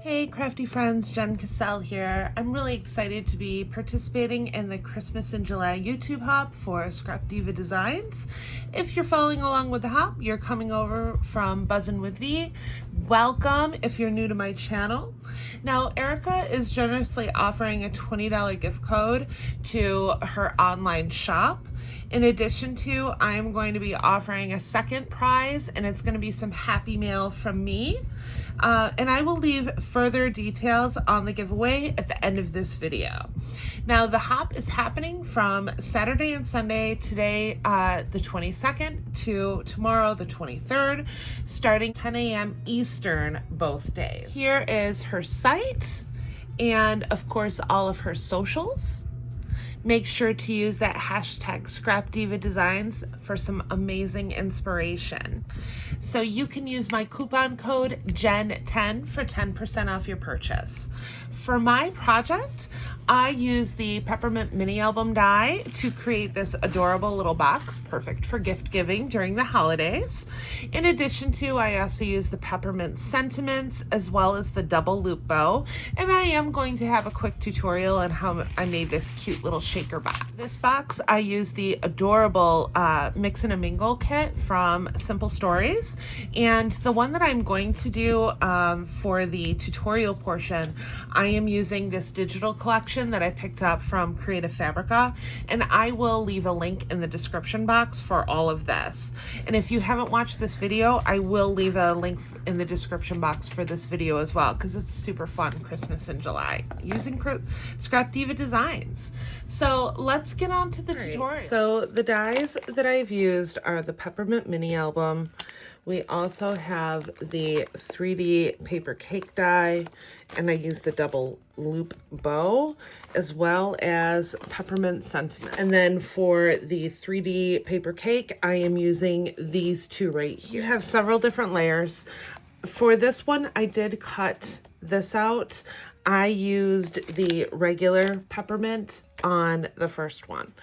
Hey crafty friends, Jenn here. I'm really excited to be participating in the Christmas in July YouTube hop for Scrap Diva Designs. If you're following along with the hop, you're coming over from Buzzin' with V. Welcome if you're new to my channel. Now, Erica is generously offering a $20 gift code to her online shop. In addition to, I'm going to be offering a second prize, and it's going to be some happy mail from me. And I will leave further details on the giveaway at the end of this video. Now, the hop is happening from Saturday and Sunday, today the 22nd to tomorrow the 23rd, starting 10 a.m. Eastern both days. Here is her site and, of course, all of her socials. Make sure to use that hashtag Scrapdiva Designs for some amazing inspiration. So you can use my coupon code JEN10 for 10% off your purchase. For my project, I use the peppermint mini album die to create this adorable little box, perfect for gift giving during the holidays. In addition to, I also use the peppermint sentiments as well as the double loop bow. And I am going to have a quick tutorial on how I made this cute little shaker box. This box, I use the adorable Mix and a Mingle kit from Simple Stories. And the one that I'm going to do for the tutorial portion, I am using this digital collection that I picked up from Creative Fabrica, and I will leave a link in the description box for all of this. And if you haven't watched this video, I will leave a link in the description box for this video as well, because it's super fun, Christmas in July, using Scrap Diva Designs. So let's get on to the tutorial. So the dies that I've used are the peppermint mini album. We also have the 3D paper cake die, and I use the double loop bow, as well as peppermint sentiment. And then for the 3D paper cake, I am using these two right here. You have several different layers. For this one, I did cut this out. I used the regular peppermint on the first one.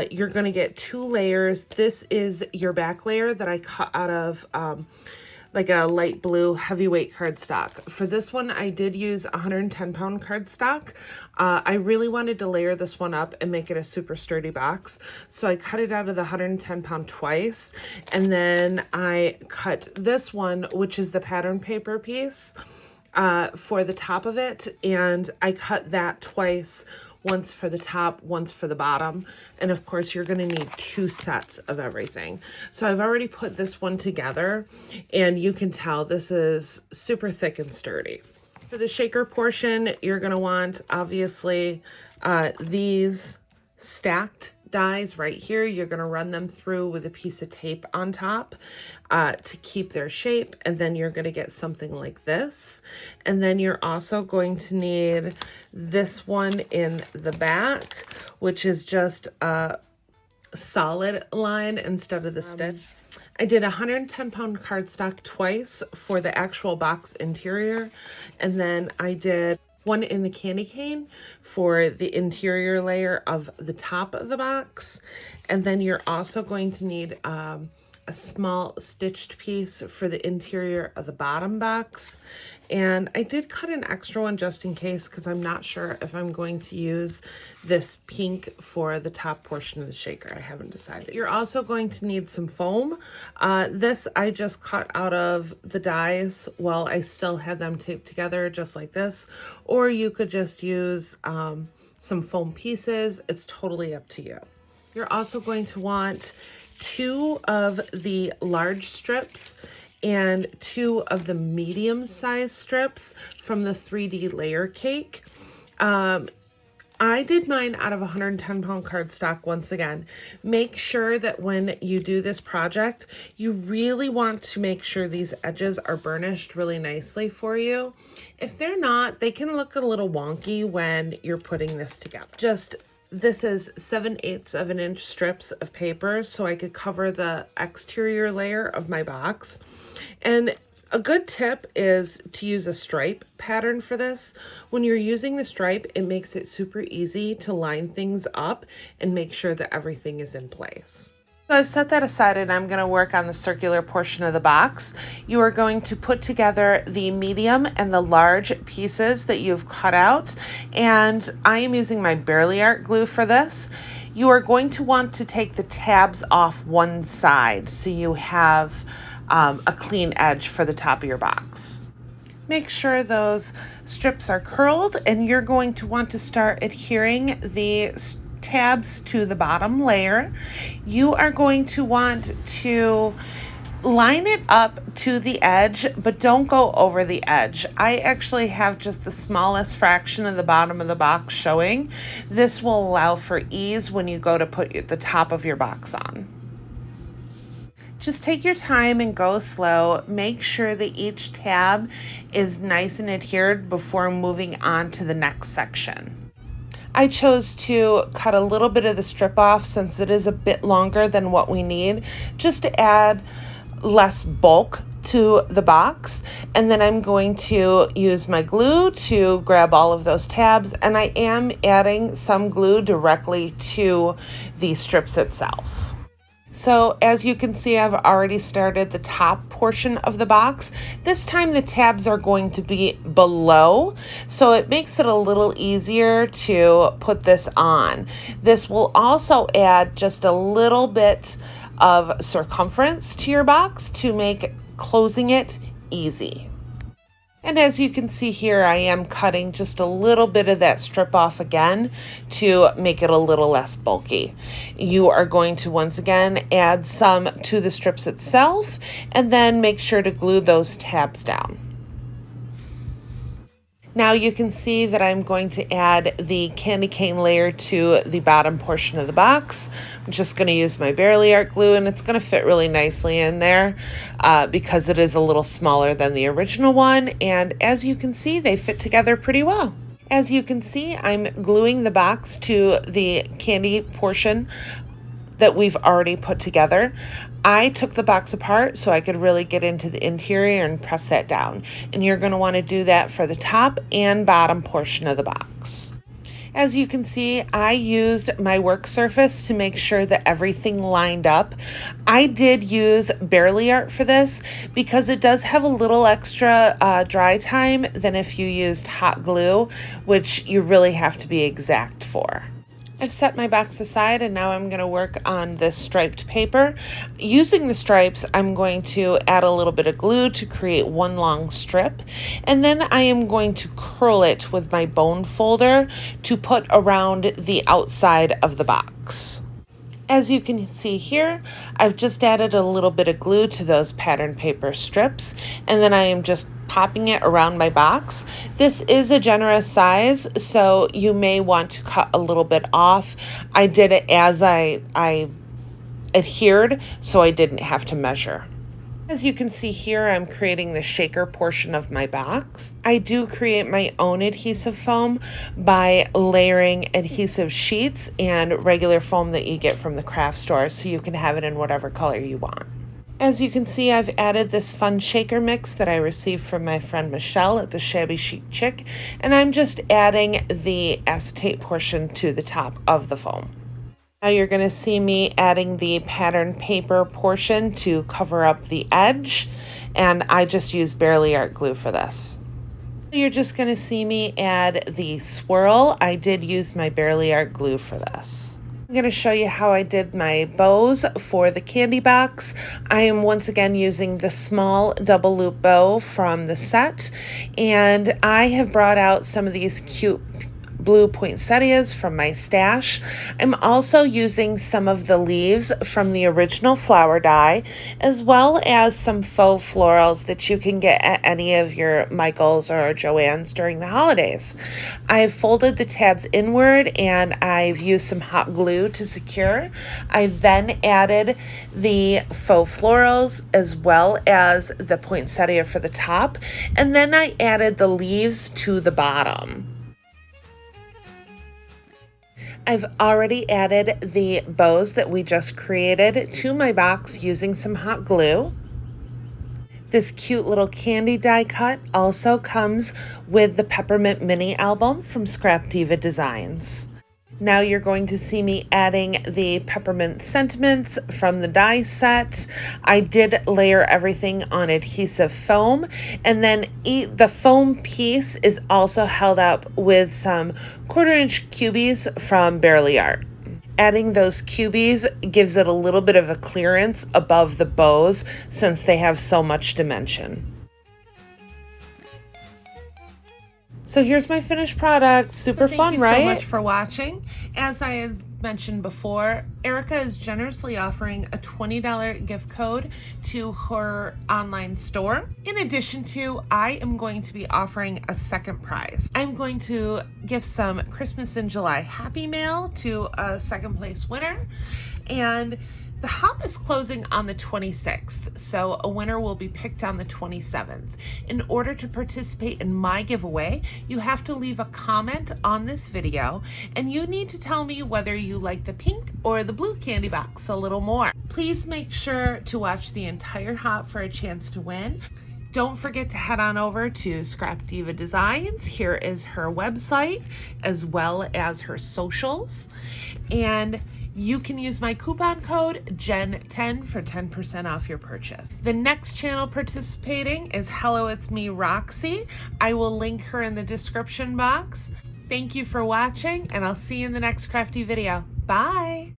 You're going to get two layers. This is your back layer that I cut out of like a light blue heavyweight cardstock. For this one, I did use 110-pound cardstock. I really wanted to layer this one up and make it a super sturdy box, so I cut it out of the 110-pound twice, and then I cut this one, which is the pattern paper piece, for the top of it, and I cut that twice, once for the top, once for the bottom. And of course, you're gonna need two sets of everything. So I've already put this one together, and you can tell this is super thick and sturdy. For the shaker portion, you're gonna want, obviously, these stacked dies right here. You're going to run them through with a piece of tape on top to keep their shape, and then you're going to get something like this. And then you're also going to need this one in the back, which is just a solid line instead of the stitch. I did 110-pound cardstock twice for the actual box interior, and then I did one in the candy cane for the interior layer of the top of the box. And then you're also going to need a small stitched piece for the interior of the bottom box. And I did cut an extra one just in case, because I'm not sure if I'm going to use this pink for the top portion of the shaker. I haven't decided. You're also going to need some foam. This I just cut out of the dies while I still had them taped together, just like this. Or you could just use some foam pieces. It's totally up to you. You're also going to want 2 of the large strips and 2 of the medium-sized strips from the 3D layer cake. I did mine out of 110-pound cardstock once again. Make sure that when you do this project, you really want to make sure these edges are burnished really nicely for you. If they're not, they can look a little wonky when you're putting this together. This is 7/8 of an inch strips of paper, so I could cover the exterior layer of my box. And a good tip is to use a stripe pattern for this. When you're using the stripe, it makes it super easy to line things up and make sure that everything is in place. So I've set that aside and I'm going to work on the circular portion of the box. You are going to put together the medium and the large pieces that you've cut out, and I am using my Barely Art glue for this. You are going to want to take the tabs off one side so you have a clean edge for the top of your box. Make sure those strips are curled, and you're going to want to start adhering the tabs to the bottom layer. You are going to want to line it up to the edge, but don't go over the edge. I actually have just the smallest fraction of the bottom of the box showing. This will allow for ease when you go to put the top of your box on. Just take your time and go slow. Make sure that each tab is nice and adhered before moving on to the next section. I chose to cut a little bit of the strip off since it is a bit longer than what we need, just to add less bulk to the box. And then I'm going to use my glue to grab all of those tabs, and I am adding some glue directly to the strips itself. So as you can see, I've already started the top portion of the box. This time the tabs are going to be below, so it makes it a little easier to put this on. This will also add just a little bit of circumference to your box to make closing it easy. And as you can see here, I am cutting just a little bit of that strip off again to make it a little less bulky. You are going to once again add some to the strips itself, and then make sure to glue those tabs down. Now you can see that I'm going to add the candy cane layer to the bottom portion of the box. I'm just going to use my Barely Art glue, and it's going to fit really nicely in there because it is a little smaller than the original one. And as you can see, they fit together pretty well. As you can see, I'm gluing the box to the candy portion that we've already put together. I took the box apart so I could really get into the interior and press that down. And you're going to want to do that for the top and bottom portion of the box. As you can see, I used my work surface to make sure that everything lined up. I did use Barely Art for this because it does have a little extra dry time than if you used hot glue, which you really have to be exact for. I've set my box aside, and now I'm going to work on this striped paper. Using the stripes, I'm going to add a little bit of glue to create one long strip, and then I am going to curl it with my bone folder to put around the outside of the box. As you can see here, I've just added a little bit of glue to those pattern paper strips, and then I am just popping it around my box. This is a generous size, so you may want to cut a little bit off. I did it as I adhered, so I didn't have to measure. As you can see here, I'm creating the shaker portion of my box. I do create my own adhesive foam by layering adhesive sheets and regular foam that you get from the craft store, so you can have it in whatever color you want. As you can see, I've added this fun shaker mix that I received from my friend Michelle at the Shabby Chic Chick, and I'm just adding the acetate portion to the top of the foam. Now you're going to see me adding the pattern paper portion to cover up the edge, and I just use Barely Art glue for this. You're just going to see me add the swirl. I did use my Barely Art glue for this. I'm going to show you how I did my bows for the candy box. I am once again using the small double loop bow from the set, and I have brought out some of these cute blue poinsettias from my stash. I'm also using some of the leaves from the original flower die, as well as some faux florals that you can get at any of your Michaels or Joann's during the holidays. I've folded the tabs inward, and I've used some hot glue to secure. I then added the faux florals as well as the poinsettia for the top, and then I added the leaves to the bottom. I've already added the bows that we just created to my box using some hot glue. This cute little candy die cut also comes with the Peppermint Mini album from Scrap Diva Designs. Now you're going to see me adding the peppermint sentiments from the die set. I did layer everything on adhesive foam, and then the foam piece is also held up with some 1/4-inch cubies from Barely Art. Adding those cubies gives it a little bit of a clearance above the bows since they have so much dimension. So here's my finished product. Super fun, right? Thank you so much for watching. As I had mentioned before, Erica is generously offering a $20 gift code to her online store. In addition to, I am going to be offering a second prize. I'm going to give some Christmas in July Happy Mail to a second place winner. And the hop is closing on the 26th, so a winner will be picked on the 27th. In order to participate in my giveaway, you have to leave a comment on this video, and you need to tell me whether you like the pink or the blue candy box a little more. Please make sure to watch the entire hop for a chance to win. Don't forget to head on over to Scrap Diva Designs. Here is her website as well as her socials. And you can use my coupon code JEN10 for 10% off your purchase. The next channel participating is Hello It's Me Roxie. I will link her in the description box. Thank you for watching, and I'll see you in the next crafty video. Bye!